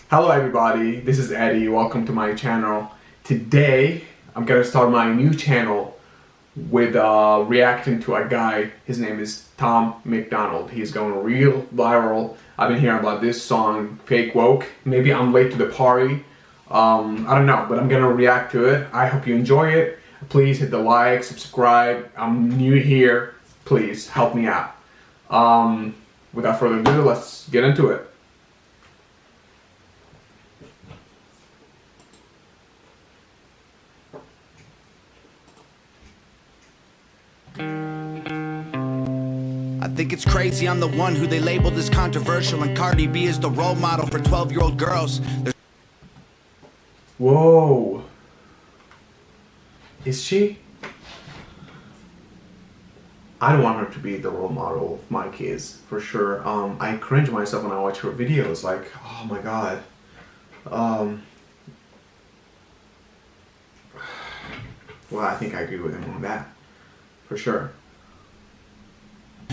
Hello everybody, this is Eddie. Welcome to my channel. Today I'm gonna start my new channel with reacting to a guy. His name is Tom Macdonald. He's going real viral. I've been hearing about this song, Fake Woke. Maybe I'm late to the party. I don't know, but I'm gonna react to it. I hope you enjoy it. Please hit the like, subscribe. I'm new here. Please help me out. Without further ado, let's get into it. I think it's crazy I'm the one who they labeled as controversial, and Cardi B is the role model for 12-year-old girls. Whoa. Is she? I don't want her to be the role model of my kids, for sure. I cringe myself when I watch her videos, like, oh my god. Well, I think I agree with him on that, for sure.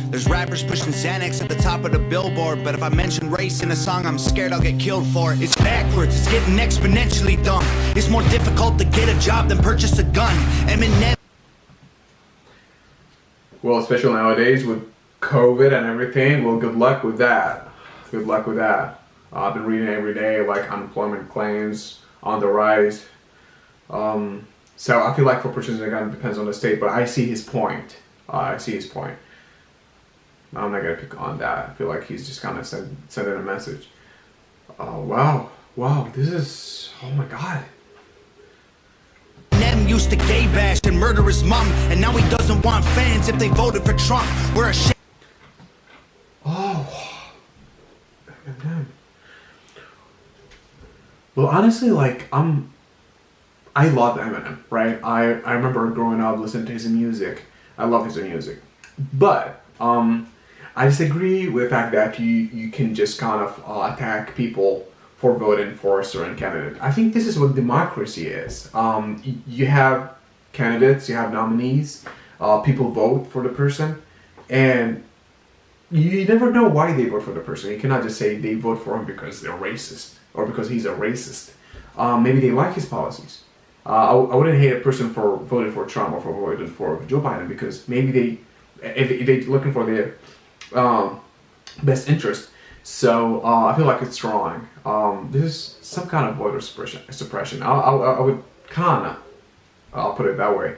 There's rappers pushing Xanax at the top of the billboard, but if I mention race in a song, I'm scared I'll get killed for it. It's backwards, it's getting exponentially dumb. It's more difficult to get a job than purchase a gun. Eminem. Well, especially nowadays with COVID and everything, well, good luck with that. Good luck with that. I've been reading every day, like, unemployment claims on the rise. So I feel like for purchasing a gun, it depends on the state, but I see his point. I see his point. I'm not gonna pick on that. I feel like he's just kind of sending a message. Wow, this is, oh my god. Eminem used to gay bash and murder his mom, and now he doesn't want fans if they voted for Trump. We're a shit. Oh, Eminem. Well, honestly, like, I love Eminem, right? I remember growing up listening to his music. I love his music, but I disagree with the fact that you can just kind of attack people for voting for a certain candidate. I think this is what democracy is. You have candidates, you have nominees, people vote for the person, and you never know why they vote for the person. You cannot just say they vote for him because they're racist or because he's a racist. Maybe they like his policies. I wouldn't hate a person for voting for Trump or for voting for Joe Biden because maybe if they're looking for their best interest. So I feel like it's wrong. This is some kind of voter suppression. I would kind of, I'll put it that way,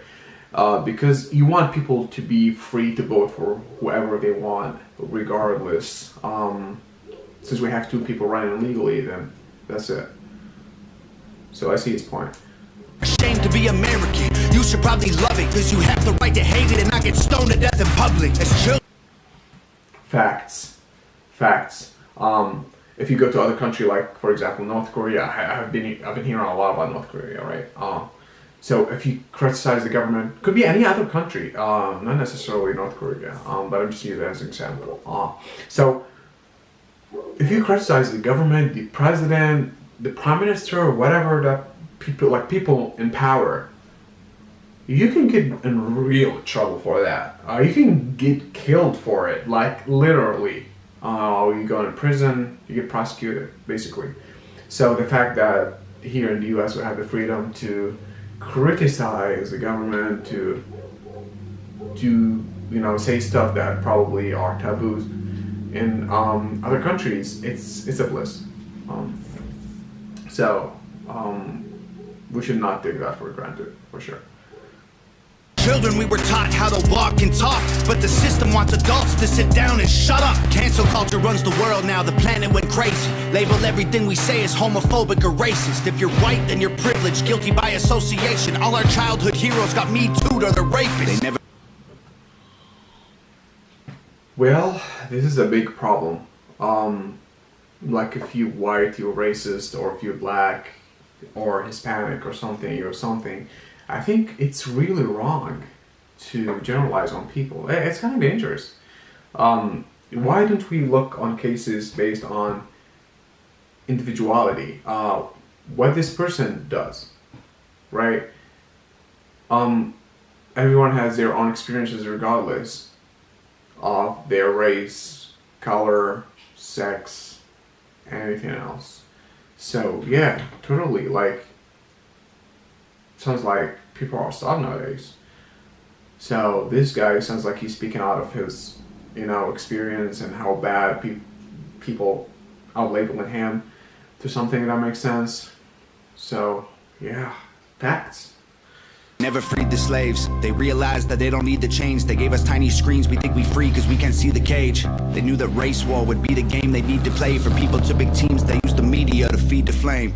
because you want people to be free to vote for whoever they want, regardless. Since we have two people running illegally, then that's it. So I see his point. Ashamed to be American. You should probably love it, because you have the right to hate it and not get stoned to death in public. As children. Facts. If you go to other country, like for example North Korea, I've been hearing a lot about North Korea, right? So if you criticize the government, could be any other country, not necessarily North Korea, but I'm just using it as an example. So if you criticize the government, the president, the prime minister, or whatever that people in power, you can get in real trouble for that. You can get killed for it, like literally. You go to prison, you get prosecuted, basically. So the fact that here in the US we have the freedom to criticize the government, to say stuff that probably are taboos in other countries, it's a bliss. We should not take that for granted, for sure. Children, we were taught how to walk and talk, but the system wants adults to sit down and shut up. Cancel culture runs the world now, the planet went crazy. Label everything we say as homophobic or racist. If you're white, then you're privileged, guilty by association. All our childhood heroes got Me Too'd or they're rapists. They never. Well, this is a big problem. Like if you're white, you're racist, or if you're black, or Hispanic, or something, I think it's really wrong to generalize on people. It's kind of dangerous. Why don't we look on cases based on individuality? What this person does, right? Everyone has their own experiences regardless of their race, color, sex, anything else. So yeah, totally. Like, sounds like people are soft nowadays. So this guy sounds like he's speaking out of his, experience and how bad people are labeling him to something that makes sense. So yeah, facts. Never freed the slaves. They realized that they don't need to change. They gave us tiny screens. We think we free because we can't see the cage. They knew that race war would be the game they need to play. For people to big teams, they use the media to feed the flame.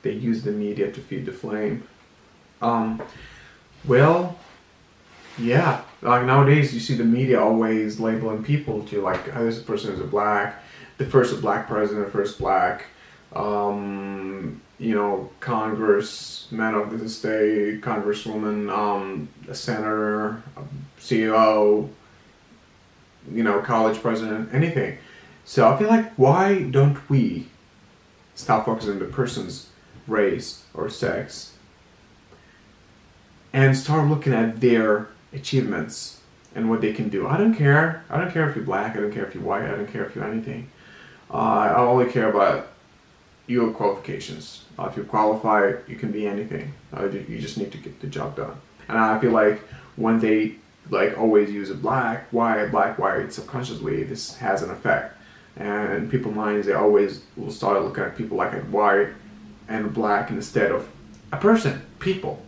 They use the media to feed the flame. Well, yeah. Like nowadays, you see the media always labeling people to like, oh, this person is a black, the first black president, first black, congressman of the state, congresswoman, a senator, a CEO, college president, anything. So I feel like, why don't we stop focusing on the person's race or sex and start looking at their achievements and what they can do? I don't care. I don't care if you're black. I don't care if you're white. I don't care if you're anything. I only care about your qualifications. If you qualify, you can be anything. You just need to get the job done. And I feel like when they like always use a black, white, subconsciously this has an effect. And in people's minds, they always will start looking at people like a white and black instead of a person, people,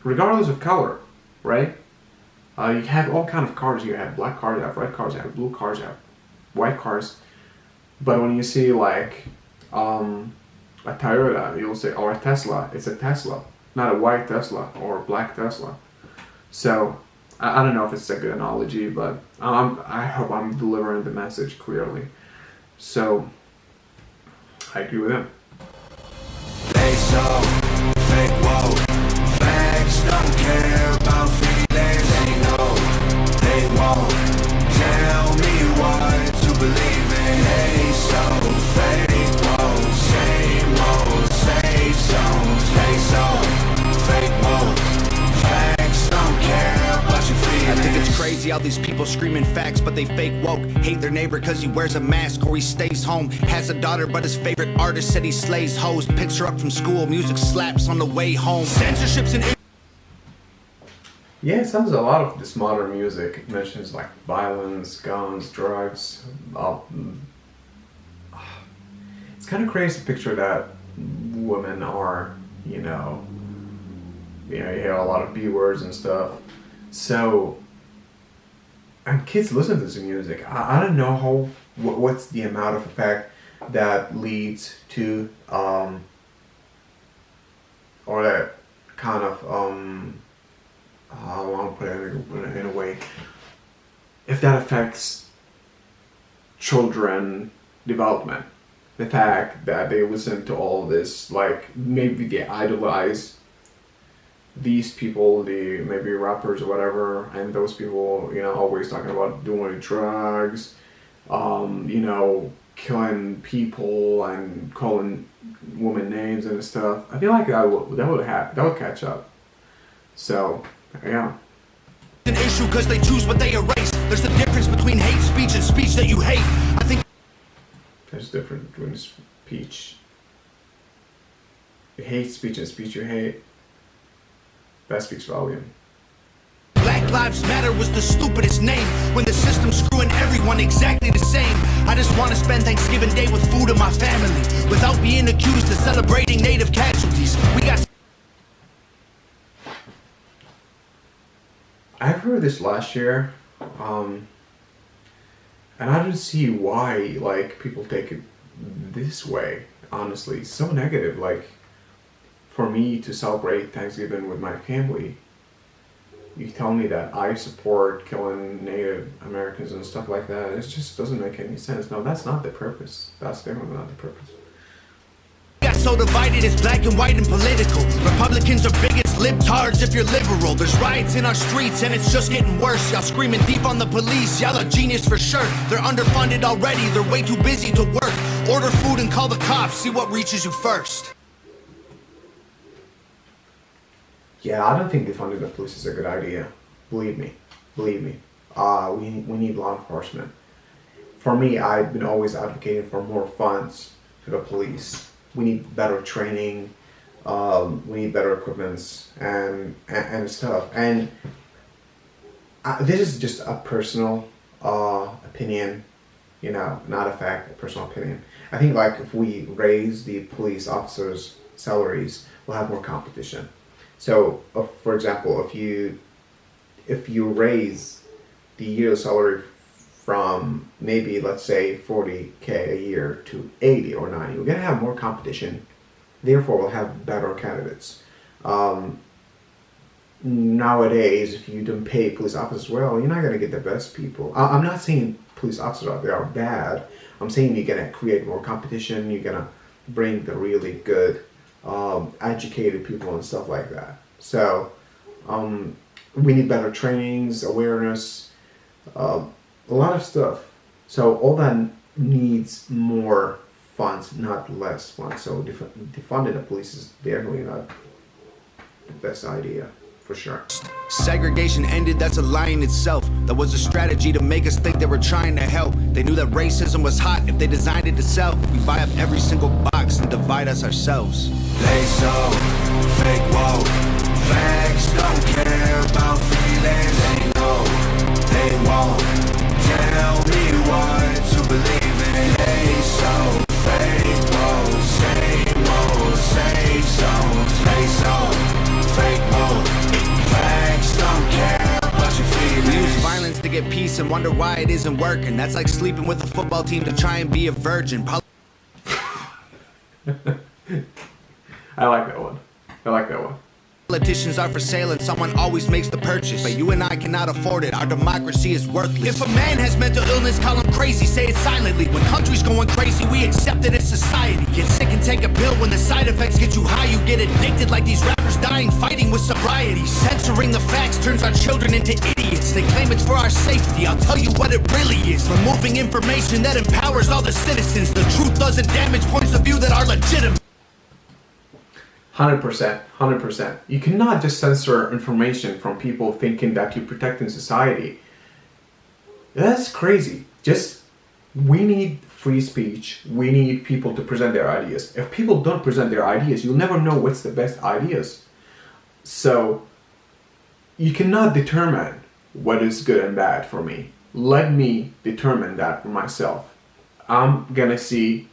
regardless of color, right? You have all kind of cars. You have black cars, you have red cars, you have blue cars, you have white cars. But when you see like a Toyota, you'll say, or a Tesla, it's a Tesla, not a white Tesla or a black Tesla. So I don't know if it's a good analogy, but I hope I'm delivering the message clearly. So I agree with him. They so fake, whoa. Facts don't care about feelings. They know they won't tell me what to believe in. They so fake, whoa. Same old safe zones. They so fake, whoa. Facts don't care about your feelings. I think it's crazy how these people screaming facts, but they fake woke. Hate their neighbor cause he wears a mask or he stays home. Has a daughter but his favorite artist said he slays hoes. Picks her up from school, music slaps on the way home. Censorship's an... Yeah, it sounds a lot of this modern music. It mentions like violence, guns, drugs. It's kind of crazy to picture that women are, you hear a lot of B words and stuff. So, and kids listen to this music. I don't know what's the amount of effect that leads to, or that kind of, I want to put it in a way, if that affects children development. The fact that they listen to all this, like maybe they idolize these people, the maybe rappers or whatever, and those people, always talking about doing drugs, killing people and calling women names and stuff. I feel like that would catch up. So yeah. An issue because they choose what they erase. There's a difference between hate speech and speech that you hate. I think there's a difference between speech. You hate speech and speech you hate. That speaks volume. Black Lives Matter was the stupidest name when the system's screwing everyone exactly the same. I just want to spend Thanksgiving Day with food and my family without being accused of celebrating native casualties. We got... I heard this last year, and I don't see why like people take it this way. Honestly, it's so negative. Like, for me to celebrate Thanksgiving with my family, you tell me that I support killing Native Americans and stuff like that. It just doesn't make any sense. No, that's not the purpose. That's definitely not the purpose. Got so divided, it's black and white and political. Republicans are bigots, libtards if you're liberal. There's riots in our streets and it's just getting worse. Y'all screaming deep on the police, y'all are genius for sure. They're underfunded already, they're way too busy to work. Order food and call the cops, see what reaches you first. Yeah, I don't think defunding the police is a good idea. Believe me. We need law enforcement. for me, I've been always advocating for more funds to the police. We need better training. We need better equipments and stuff. And this is just a personal opinion, you know, not a fact, a personal opinion. I think like if we raise the police officers' salaries, we'll have more competition. So, for example, if you raise the yearly salary from maybe, let's say, 40K a year to 80 or 90, we're gonna have more competition. Therefore, we'll have better candidates. Nowadays, if you don't pay police officers well, you're not gonna get the best people. I'm not saying police officers out there are bad. I'm saying you're gonna create more competition. You're gonna bring the really good, educated people and stuff like that. So, we need better trainings, awareness, a lot of stuff. So all that needs more funds, not less funds. So defunding the police is definitely not the best idea, for sure. Segregation ended, that's a lie in itself. That was a strategy to make us think they were trying to help. They knew that racism was hot if they designed it to sell. We buy up every single box and divide us ourselves. They so fake woke. Facts don't care about feelings. They know they won't tell me what to believe in. They so fake woke. Same old, same zones. They so fake woke. Facts don't care about your feelings. We use violence to get peace and wonder why it isn't working. That's like sleeping with a football team to try and be a virgin. I like that one. I like that one. Politicians are for sale and someone always makes the purchase. But you and I cannot afford it, our democracy is worthless. If a man has mental illness, call him crazy, say it silently. When country's going crazy, we accept it as society. Get sick and take a pill, when the side effects get you high, you get addicted like these rappers dying, fighting with sobriety. Censoring the facts turns our children into idiots. They claim it's for our safety, I'll tell you what it really is. Removing information that empowers all the citizens. The truth doesn't damage points of view that are legitimate. 100%, 100%. You cannot just censor information from people thinking that you're protecting society. That's crazy. We need free speech. We need people to present their ideas. If people don't present their ideas, you'll never know what's the best ideas. So, you cannot determine what is good and bad for me. Let me determine that for myself. I'm gonna see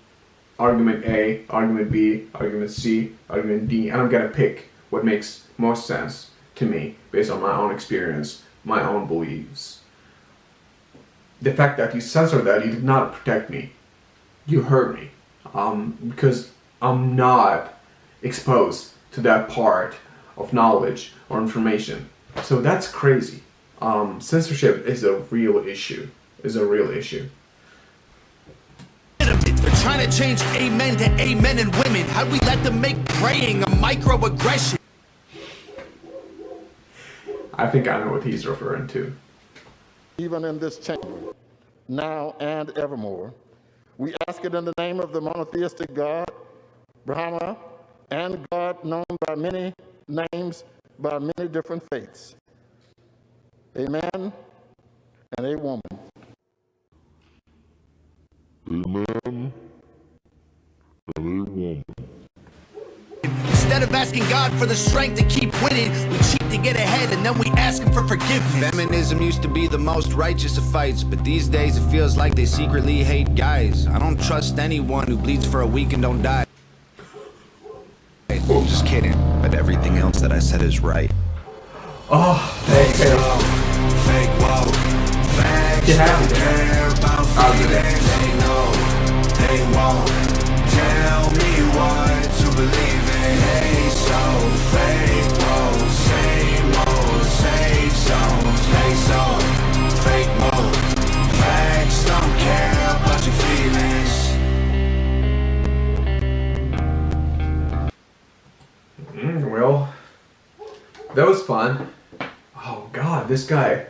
argument A, argument B, argument C, argument D, and I'm gonna pick what makes most sense to me based on my own experience, my own beliefs. The fact that you censored that, you did not protect me. You hurt me, because I'm not exposed to that part of knowledge or information. So that's crazy. Censorship is a real issue. They're trying to change amen to amen and women. How'd we let them make praying a microaggression? I think I know what he's referring to. Even in this chamber, now and evermore, we ask it in the name of the monotheistic God, Brahma, and God known by many names, by many different faiths. A man and a woman. Amen. And a woman. Instead of asking God for the strength to keep winning, we cheat to get ahead and then we ask him for forgiveness. Feminism used to be the most righteous of fights, but these days it feels like they secretly hate guys. I don't trust anyone who bleeds for a week and don't die. I'm just kidding, but everything else that I said is right. Oh, thank you. Fake woke. Facts Get happy, don't care about feelings. They know they won't tell me what to believe in. They so fake woke. Same old, same zones. They so fake woke. Facts don't care about your feelings. Well, that was fun. Oh God, this guy.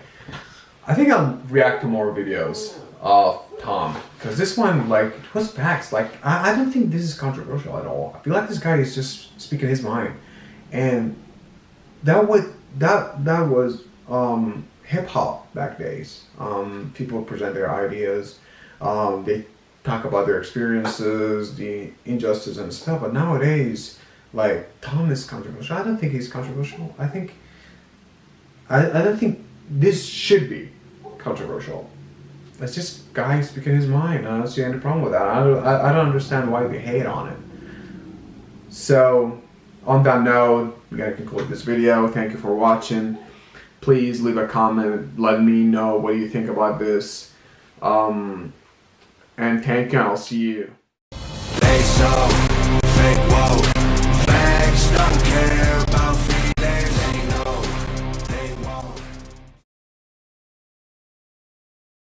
I think I'll react to more videos of Tom, because this one, like, it was facts. Like, I don't think this is controversial at all. I feel like this guy is just speaking his mind, and that was hip hop back days. People present their ideas. They talk about their experiences, the injustice and stuff. But nowadays, like, Tom is controversial. I don't think he's controversial. I don't think this should be controversial. It's just guy speaking his mind. I don't see any problem with that. I don't understand why they hate on it. So, on that note, we gotta conclude this video. Thank you for watching. Please leave a comment. Let me know what you think about this. And thank you. I'll see you